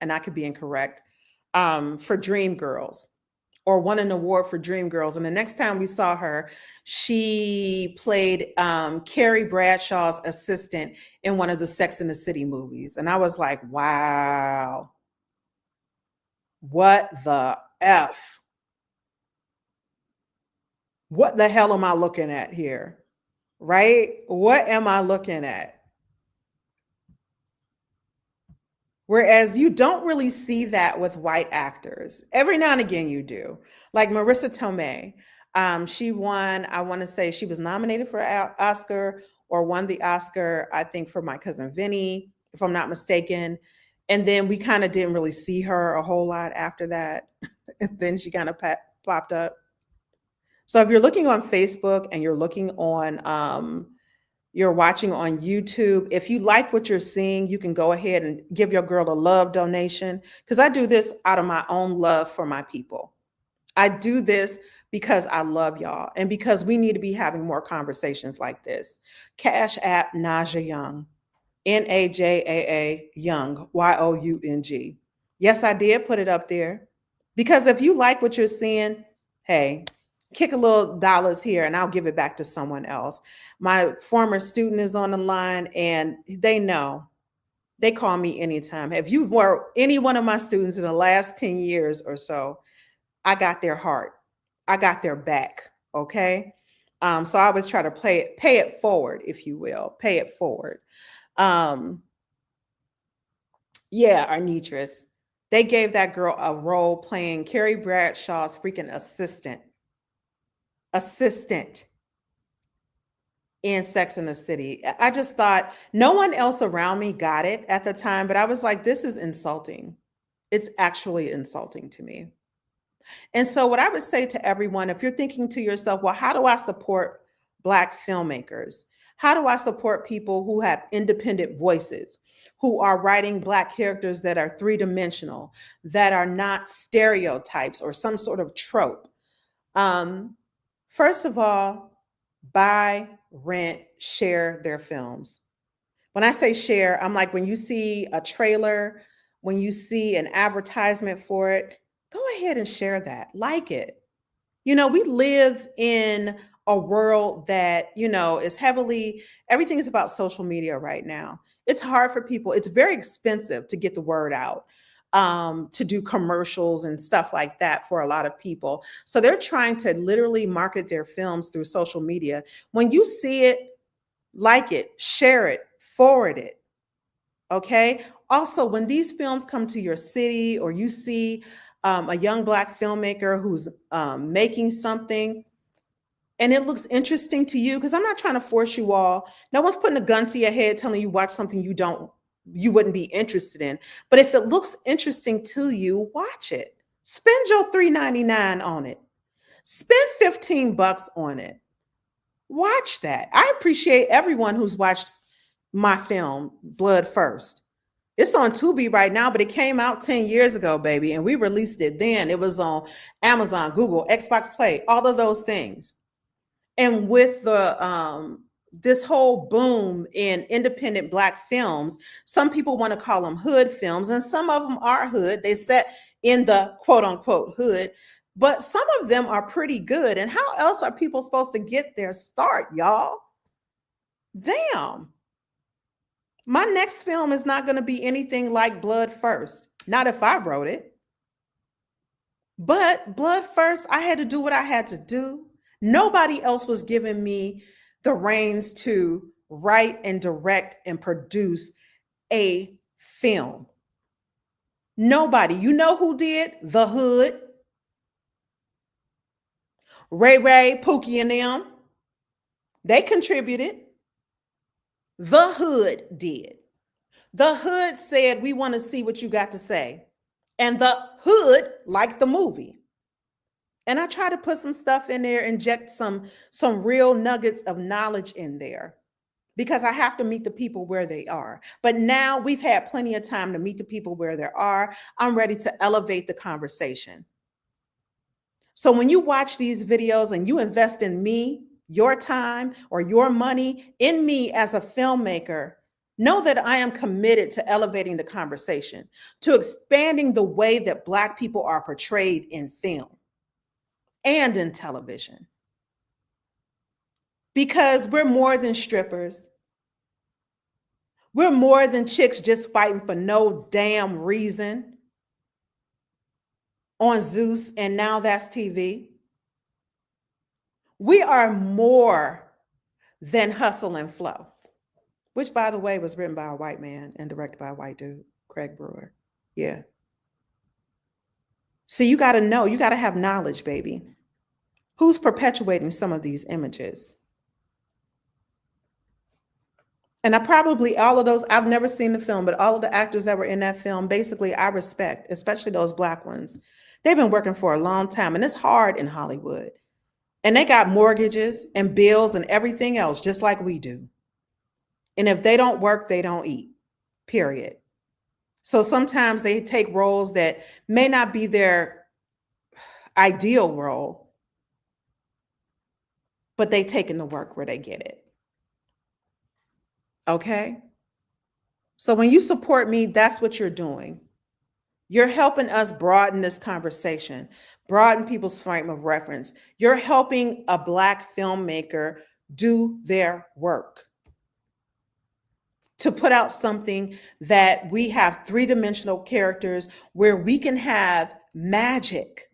And I could be incorrect, for Dreamgirls, or won an award for Dreamgirls. And the next time we saw her, she played Carrie Bradshaw's assistant in one of the Sex and the City movies. And I was like, wow, what the F? What the hell am I looking at here? Right? What am I looking at? Whereas you don't really see that with white actors. Every now and again you do. Like Marissa Tomei. She won, I want to say she was nominated for an Oscar or won the Oscar, I think, for My Cousin Vinny, if I'm not mistaken. And then we kind of didn't really see her a whole lot after that. And then she kind of popped up. So if you're looking on Facebook and you're looking on, you're watching on YouTube, if you like what you're seeing, you can go ahead and give your girl a love donation, because I do this out of my own love for my people. I do this because I love y'all and because we need to be having more conversations like this. Cash App Naja Young, Najaa Young, Young. Yes, I did put it up there, because if you like what you're seeing, hey, kick a little dollars here and I'll give it back to someone else. My former student is on the line and they know. They call me anytime. If you were any one of my students in the last 10 years or so, I got their heart. I got their back. Okay. So I always try to pay it forward, if you will, pay it forward. Yeah, Arnitris. They gave that girl a role playing Carrie Bradshaw's freaking assistant in Sex and the City. I just thought no one else around me got it at the time, but I was like, this is insulting. It's actually insulting to me. And so what I would say to everyone, if you're thinking to yourself, well, how do I support Black filmmakers? How do I support people who have independent voices, who are writing Black characters that are three-dimensional, that are not stereotypes or some sort of trope? First of all, buy, rent, share their films. When I say share, I'm like, when you see a trailer, when you see an advertisement for it, go ahead and share that, like it. You know, we live in a world that, you know, is heavily, everything is about social media right now. It's hard for people. It's very expensive to get the word out, to do commercials and stuff like that for a lot of people. So they're trying to literally market their films through social media. When you see it, like it, share it, forward it. Okay. Also, when these films come to your city or you see a young Black filmmaker who's making something and it looks interesting to you, because I'm not trying to force you all. No one's putting a gun to your head telling you watch something you wouldn't be interested in. But if it looks interesting to you, watch it. Spend your $3.99 on it. Spend $15 on it. Watch that. I appreciate everyone who's watched my film, Blood First. It's on Tubi right now, but it came out 10 years ago, baby, and we released it then. It was on Amazon, Google, Xbox Play, all of those things. And with the this whole boom in independent Black films, some people want to call them hood films, and some of them are hood. They set in the quote unquote hood, but some of them are pretty good. And how else are people supposed to get their start, y'all? Damn. My next film is not going to be anything like Blood First. Not if I wrote it. But Blood First, I had to do what I had to do. Nobody else was giving me the reins to write and direct and produce a film. Nobody. You know who did? The Hood. Ray Ray, Pookie, and them. They contributed. The Hood did. The Hood said, we want to see what you got to say. And the Hood liked the movie. And I try to put some stuff in there, inject some real nuggets of knowledge in there, because I have to meet the people where they are. But now we've had plenty of time to meet the people where they are. I'm ready to elevate the conversation. So when you watch these videos and you invest in me, your time or your money in me as a filmmaker, know that I am committed to elevating the conversation, to expanding the way that Black people are portrayed in film and in television. Because we're more than strippers. We're more than chicks just fighting for no damn reason on Zeus and Now That's TV. We are more than Hustle and Flow, which, by the way, was written by a white man and directed by a white dude, Craig Brewer. Yeah. See, you got to know, you got to have knowledge, baby. Who's perpetuating some of these images? And I probably, all of those, I've never seen the film, but all of the actors that were in that film, basically, I respect, especially those Black ones. They've been working for a long time, and it's hard in Hollywood. And they got mortgages and bills and everything else, just like we do. And if they don't work, they don't eat, period. So sometimes they take roles that may not be their ideal role, but they take in the work where they get it. Okay? So when you support me, that's what you're doing. You're helping us broaden this conversation, broaden people's frame of reference. You're helping a Black filmmaker do their work to put out something that we have three-dimensional characters where we can have magic,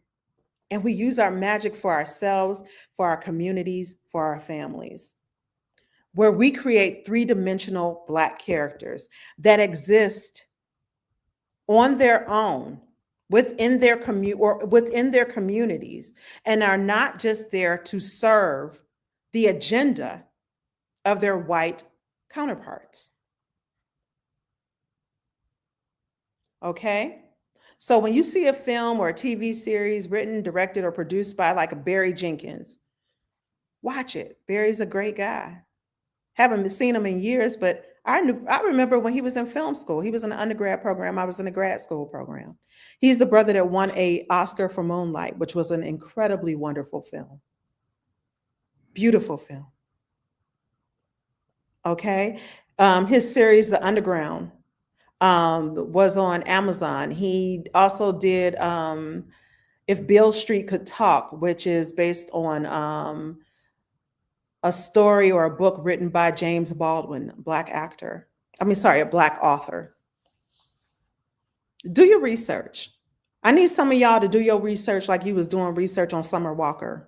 and we use our magic for ourselves, for our communities, for our families, where we create three-dimensional Black characters that exist on their own within their within their communities, and are not just there to serve the agenda of their white counterparts. Okay? So when you see a film or a TV series written, directed, or produced by like a Barry Jenkins, watch it. Barry's a great guy. Haven't seen him in years, but I remember when he was in film school. He was in an undergrad program. I was in a grad school program. He's the brother that won an Oscar for Moonlight, which was an incredibly wonderful film. Beautiful film. Okay. His series, The Underground, was on Amazon. He also did If Beale Street Could Talk, which is based on a story or a book written by James Baldwin, a Black actor. A Black author. Do your research. I need some of y'all to do your research like you was doing research on Summer Walker.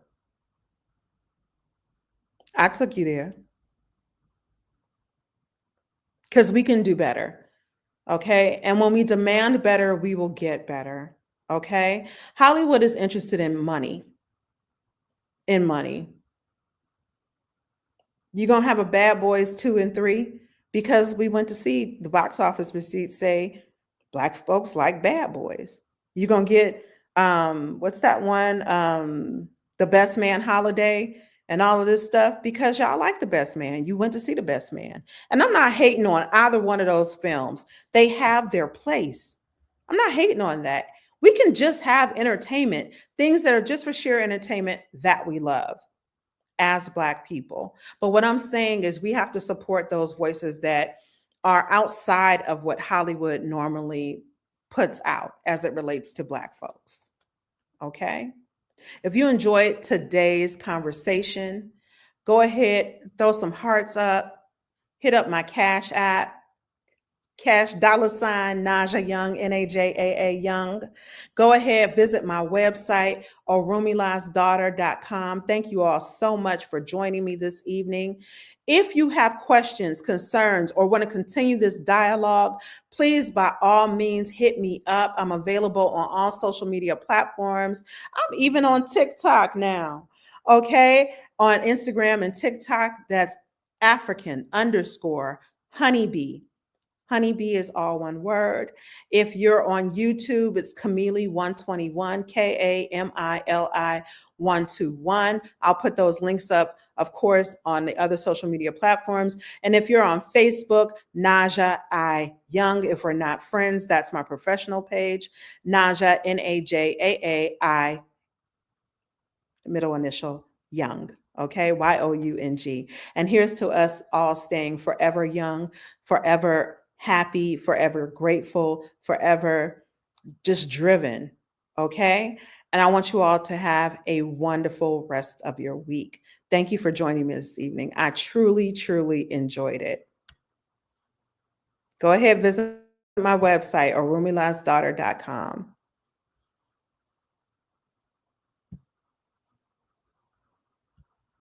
I took you there. Because we can do better. Okay. And when we demand better, we will get better. Okay. Hollywood is interested in money. In money. You're going to have a Bad Boys 2 and 3 because we went to see the box office receipts say Black folks like bad boys. You're going to get, what's that one? The Best Man Holiday and all of this stuff because y'all like The Best Man. You went to see The Best Man. And I'm not hating on either one of those films. They have their place. I'm not hating on that. We can just have entertainment, things that are just for sheer entertainment that we love as Black people. But what I'm saying is we have to support those voices that are outside of what Hollywood normally puts out as it relates to Black folks. Okay? If you enjoyed today's conversation, go ahead, throw some hearts up, hit up my Cash App, Cash $ Naja Young, Najaa Young. Go ahead, visit my website, orumilasdaughter.com. Thank you all so much for joining me this evening. If you have questions, concerns, or want to continue this dialogue, please, by all means, hit me up. I'm available on all social media platforms. I'm even on TikTok now, okay? On Instagram and TikTok, that's African_honeybee. Honeybee is all one word. If you're on YouTube, it's Kamili121, Kamili 121. I'll put those links up, of course, on the other social media platforms. And if you're on Facebook, Naja I Young. If we're not friends, that's my professional page. Naja, Najaa, middle initial, Young. Okay, Young. And here's to us all staying forever young, forever happy, forever grateful, forever just driven. Okay. And I want you all to have a wonderful rest of your week. Thank you for joining me this evening. I truly, truly enjoyed it. Go ahead, visit my website, orumilasdaughter.com.